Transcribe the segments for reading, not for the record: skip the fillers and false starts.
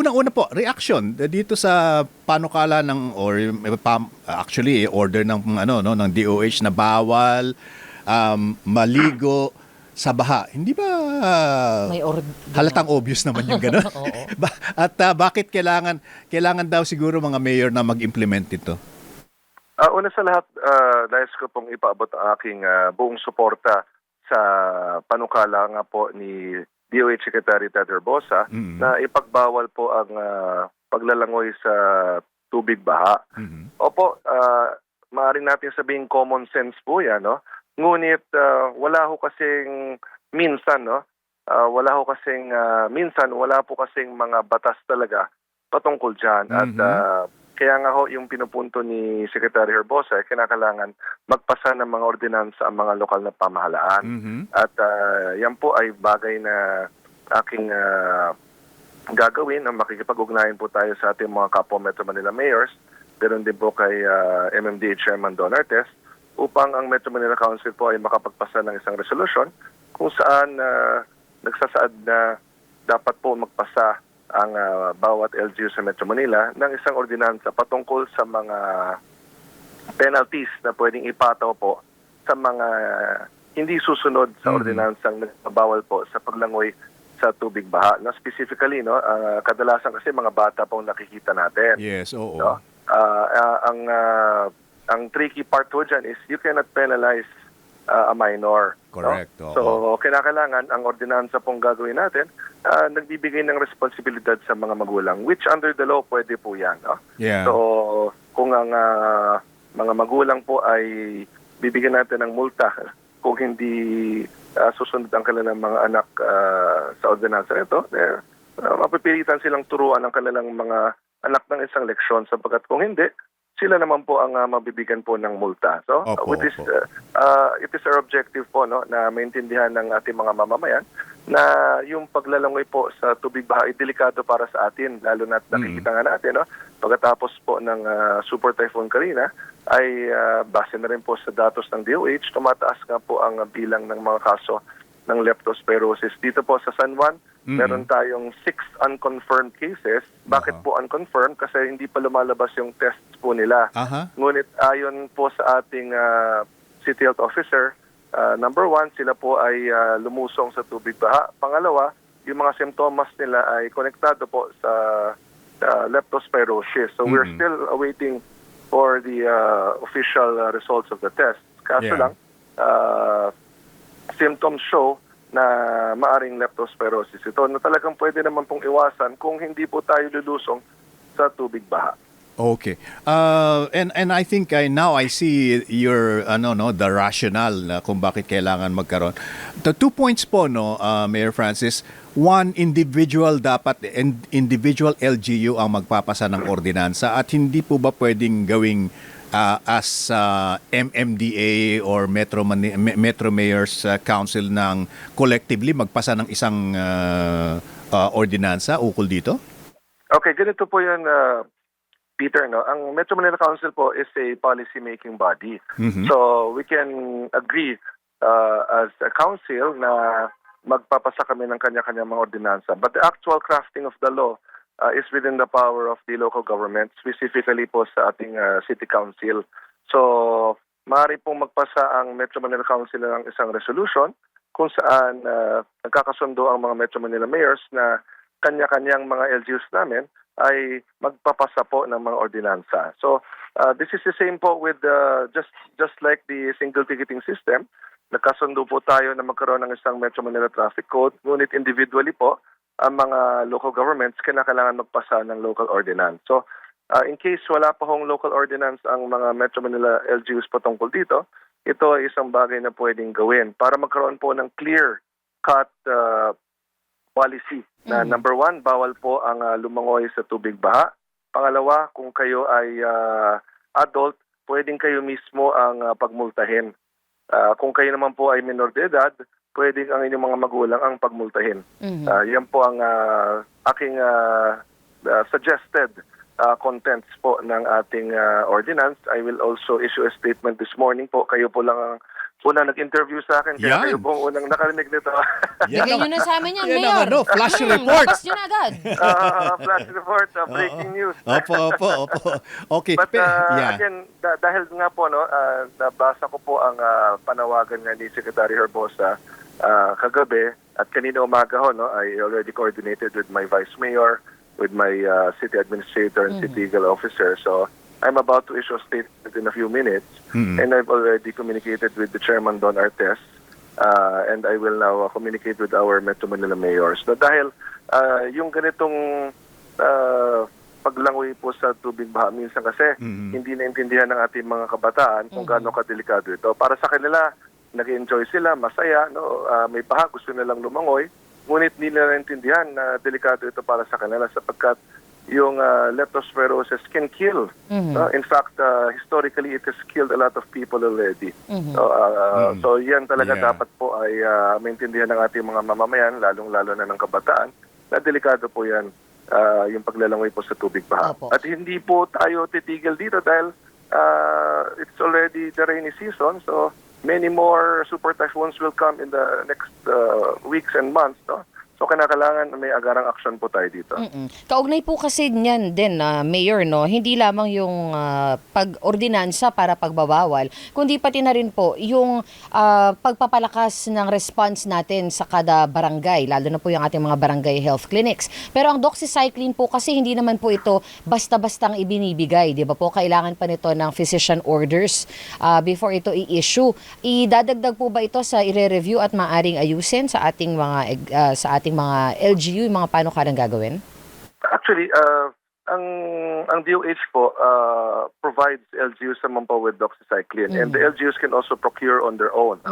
unang-una po, reaction dito sa panukala ng actually order ng ng DOH na bawal maligo sa baha. Hindi ba May order. halatang obvious naman yung gano'n? Oo. At bakit kailangan daw siguro mga mayor na mag-implement ito? Una sa lahat, nais ko pong ipaabot ang aking buong suporta sa panukala nga po ni DOH Secretary Ted Herbosa na ipagbawal po ang paglalangoy sa tubig baha. Opo, maaari natin sabihin common sense po yan, no? Ngunit wala ho kasing minsan, no? Wala po kasing mga batas talaga patungkol dyan. At kaya nga ho, yung pinupunto ni Secretary Herbosa, kinakailangan magpasa ng mga ordinansa ang mga lokal na pamahalaan. At yan po ay bagay na aking gagawin, na makikipag-ugnayan po tayo sa ating mga kapwa Metro Manila mayors, pero din po kay MMDA Chairman Don Artes, upang ang Metro Manila Council po ay makapagpasa ng isang resolusyon kung saan nagsasaad na dapat po magpasa ang bawat LGU sa Metro Manila ng isang ordinansa patungkol sa mga penalties na pwedeng ipataw po sa mga hindi susunod sa ordinansang nagbabawal po sa paglangoy sa tubig baha. Na specifically, no, kadalasan kasi mga bata pong nakikita natin. Yes, oo. No? Ang tricky part po dyan is you cannot penalize a minor. Correct. No? So, kinakailangan ang ordinansa pong gagawin natin, nagbibigay ng responsibilidad sa mga magulang, which under the law pwede po yan. No? Yeah. So, kung ang mga magulang po ay bibigyan natin ng multa kung hindi susunod ang kanilang mga anak sa ordinansa nito, mapipilitan silang turuan ang kanilang mga anak ng isang leksyon, sapagkat kung hindi, sila naman po ang mabibigyan po ng multa. So, it is our objective po, no, na maintindihan ng ating mga mamamayan na yung paglalangoy po sa tubig baha ay delikado para sa atin, lalo na nakikita nga natin, no, pagkatapos po ng Super Typhoon Karina ay base na rin po sa datos ng DOH, tumataas nga po ang bilang ng mga kaso ng leptospirosis. Dito po sa San Juan, meron tayong 6 unconfirmed cases. Bakit po unconfirmed? Kasi hindi pa lumalabas yung tests po nila. Ngunit ayon po sa ating City Health Officer, number 1, sila po ay lumusong sa tubig baha. Pangalawa, yung mga simptomas nila ay konektado po sa leptospirosis. So we're still awaiting for the official results of the test. Kaso lang, symptoms show na maaring leptospirosis ito, na talagang pwede naman pong iwasan kung hindi po tayo lulusong sa tubig baha. Okay. And I think now I see your the rationale na kung bakit kailangan magkaroon. The 2 points po, no, Mayor Francis. One, individual LGU ang magpapasa ng ordinansa, at hindi po ba pwedeng gawing as MMDA or Metro Mayors Council ng collectively magpasa ng isang ordinansa ukol dito? Okay, ganito po yan, Peter. No? Ang Metro Manila Council po is a policy-making body. So we can agree as a council na magpapasa kami ng kanya-kanya mga ordinansa. But the actual crafting of the law is within the power of the local government, specifically po sa ating city council. So, maaari pong magpasa ang Metro Manila Council ng isang resolution kung saan nagkakasundo ang mga Metro Manila mayors na kanya-kanyang mga LGUs namin ay magpapasa po ng mga ordinansa. So, this is the same po with just like the single ticketing system. Nagkasundo po tayo na magkaroon ng isang Metro Manila Traffic Code, ngunit individually po, ang mga local governments kinakailangan magpasa ng local ordinance. So, in case wala pa hong local ordinance ang mga Metro Manila LGUs patungkol dito, ito ay isang bagay na pwedeng gawin para magkaroon po ng clear-cut policy na number 1, bawal po ang lumangoy sa tubig baha. Pangalawa, kung kayo ay adult, pwedeng kayo mismo ang pagmultahin. Kung kayo naman po ay minor de edad, pwedeng ang inyong mga magulang ang pagmultahin. Yan po ang aking suggested contents po ng ating ordinance. I will also issue a statement this morning po. Kayo po lang ang unang nag-interview sa akin. Kaya Yan. kayo po ang unang nakarinig nito. Bigay nyo na sa amin yan, Yan ang Mayor. ano, flash report. Labas nyo na agad. Flash report, breaking news. Opo. Okay. But yeah. again, dahil nga po, no, nabasa ko po ang panawagan nga ni Secretary Herbosa kagabi at kanina umaga ho, no, I already coordinated with my Vice Mayor, with my City Administrator and City Legal Officer. So I'm about to issue a statement in a few minutes, and I've already communicated with the Chairman Don Artes, and I will now communicate with our Metro Manila mayors. So dahil yung ganitong paglangoy po sa tubig baha, minsan kasi hindi naintindihan ng ating mga kabataan kung gaano kadelikado ito. Para sa kanila, nag-enjoy sila, masaya, no? May baha, gusto nilang lumangoy, ngunit hindi nila naintindihan na delikado ito para sa kanila sapagkat yung leptospirosis can kill. In fact, historically, it has killed a lot of people already. So yan talaga dapat po ay maintindihan ng ating mga mamamayan, lalong-lalo na ng kabataan, na delikado po yan, yung paglalangoy po sa tubig baha. Opo. At hindi po tayo titigil dito dahil it's already the rainy season, so many more super typhoons will come in the next weeks and months, no? So kinakailangan may agarang action po tayo dito. Kaugnay po kasi niyan din, Mayor, no? Hindi lamang yung pag-ordinansa para pagbabawal, kundi pati na rin po yung pagpapalakas ng response natin sa kada barangay, lalo na po yung ating mga barangay health clinics. Pero ang doxycycline po kasi hindi naman po ito basta-bastang ibinibigay, di ba po? Kailangan pa nito ng physician orders before ito i-issue. Idadagdag po ba ito sa ire-review at maaring ayusin sa ating mga LGU, yung mga panukalang gagawin? Actually, ang DOH po provides LGUs naman po with doxycycline, and the LGUs can also procure on their own.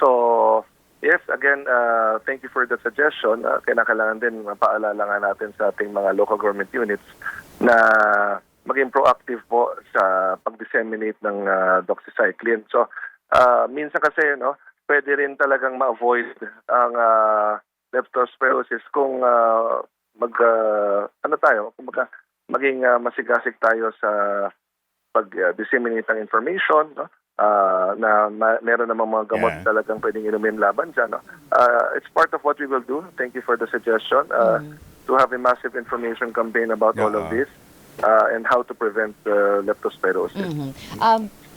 So, yes, again, thank you for the suggestion. Kailangan din mapaalala nga natin sa ating mga local government units na maging proactive po sa pag-disseminate ng doxycycline. So, minsan kasi, no, pwede rin talagang ma-avoid ang leptospirosis kung maging masigasig tayo sa pag-disseminate ng information, no? Na meron namang mga gamot talagang pwedeng inumin laban dyan. No? It's part of what we will do. Thank you for the suggestion to have a massive information campaign about all of this and how to prevent leptospirosis.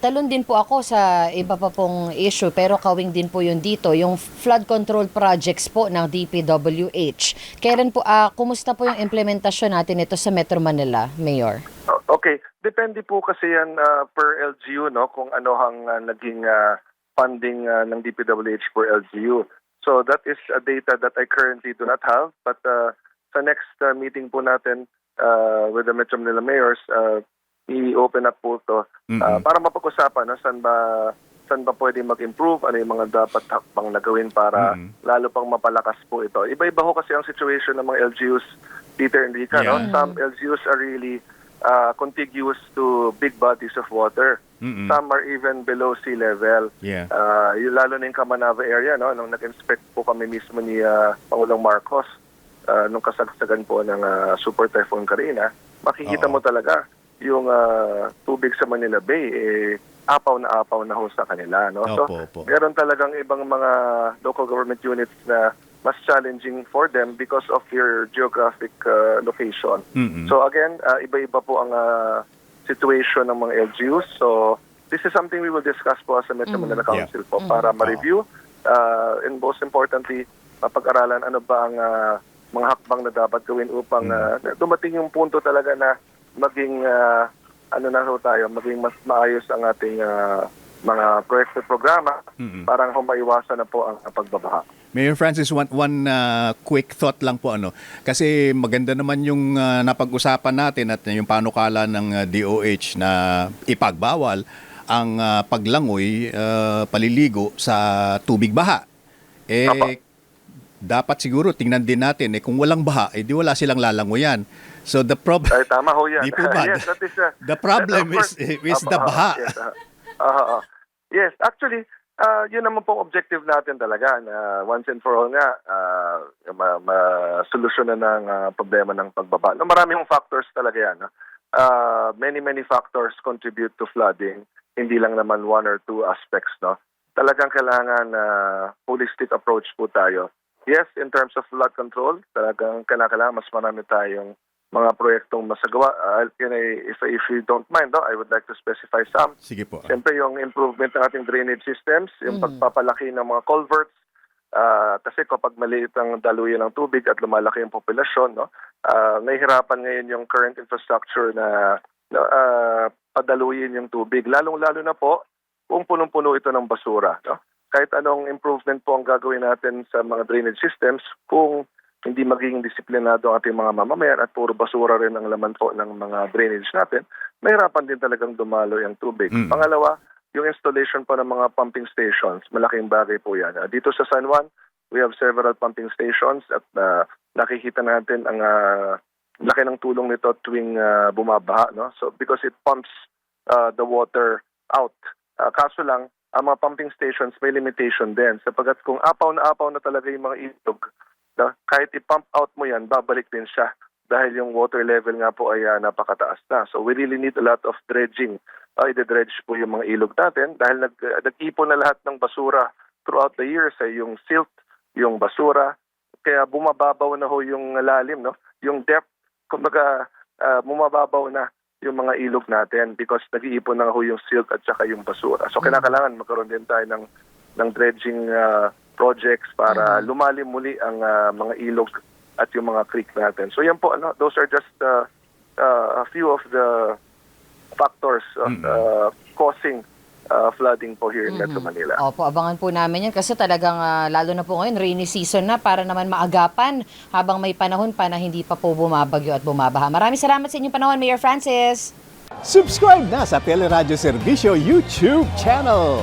Talon din po ako sa iba pa pong issue, pero kawing din po yun dito, yung flood control projects po ng DPWH. Kailan po, kumusta po yung implementasyon natin ito sa Metro Manila, Mayor? Okay, depende po kasi yan per LGU, no, kung ano ang naging funding ng DPWH per LGU. So that is a data that I currently do not have, but sa next meeting po natin with the Metro Manila mayors, i-open up po ito para mapag-usapan, no, saan ba pwede mag-improve, ano yung mga dapat hakbang na gawin para lalo pang mapalakas po ito. Iba-iba ho kasi ang situation ng mga LGUs, Peter and Rica. No? Some LGUs are really contiguous to big bodies of water. Some are even below sea level. Lalo na yung Kamanava area, no? Nung nag-inspect po kami mismo ni Pangulong Marcos nung kasagsagan po ng Super Typhoon Karina, makikita mo talaga yung tubig sa Manila Bay, apaw na ho sa kanila. No? So, meron talagang ibang mga local government units na mas challenging for them because of your geographic location. So again, iba-iba po ang situation ng mga LGUs. So this is something we will discuss po as a Metro Manila Council po para ma-review and most importantly, mapag-aralan ano ba ang mga hakbang na dapat gawin upang dumating yung punto talaga na maging maging mas maayos ang ating mga proyekto at programa para maiwasan na po ang pagbabaha. Mayor Francis, one quick thought lang po, kasi maganda naman yung napag-usapan natin at yung panukala ng DOH na ipagbawal ang paglangoy, paliligo sa tubig baha. Dapat siguro tingnan din natin kung walang baha, di wala silang lalangoyan. So the problem, ay, tama ho yan. Yes, that is, the problem is the baha. Yes, actually, yun naman pong objective natin talaga na once and for all nga ma-solusyonan ng problema ng pagbaba. No, marami yung factors talaga yan. No? Many factors contribute to flooding. Hindi lang naman one or two aspects. No? talagang kailangan holistic approach po tayo. Yes, in terms of flood control, talagang kailangan mas marami tayong mga proyektong masagawa. If you don't mind, I would like to specify some. Sige po. Siyempre, yung improvement ng ating drainage systems, yung pagpapalaki ng mga culverts, kasi kapag maliit ang daluyan ng tubig at lumalaki yung populasyon, nahihirapan ngayon yung current infrastructure na padaluyin yung tubig. Lalong-lalo na po kung punong-puno ito ng basura. Kahit anong improvement po ang gagawin natin sa mga drainage systems, kung hindi magiging disiplinado ang ating mga mamamayan at puro basura rin ang laman po ng mga drainage natin, mahirapan din talagang dumalo yung tubig. Pangalawa, yung installation pa ng mga pumping stations, malaking bagay po yan. Dito sa San Juan, we have several pumping stations at nakikita natin ang laki ng tulong nito tuwing bumabaha. So, because it pumps the water out. Kaso lang, ang mga pumping stations may limitation din sapagkat kung apaw na talaga yung mga ilog, kahit i-pump out mo yan, babalik din siya dahil yung water level nga po ay napakataas na. So we really need a lot of dredging. I-dredge po yung mga ilog natin dahil nag-ipon na lahat ng basura throughout the years, yung silt, yung basura. Kaya bumababaw na ho yung lalim, yung depth, kumbaga bumababaw na yung mga ilog natin because nag-iipon na ho yung silt at saka yung basura. So kailangan magkaroon din tayo ng dredging projects para lumalim muli ang mga ilog at yung mga creek natin. So yan po, those are just a few of the factors causing flooding po here in Metro Manila. Opo, abangan po namin yan kasi talagang lalo na po ngayon, rainy season na para naman maagapan habang may panahon pa na hindi pa po bumabagyo at bumabaha. Maraming salamat sa inyong panahon, Mayor Francis. Subscribe na sa Teleradyo Serbisyo YouTube channel.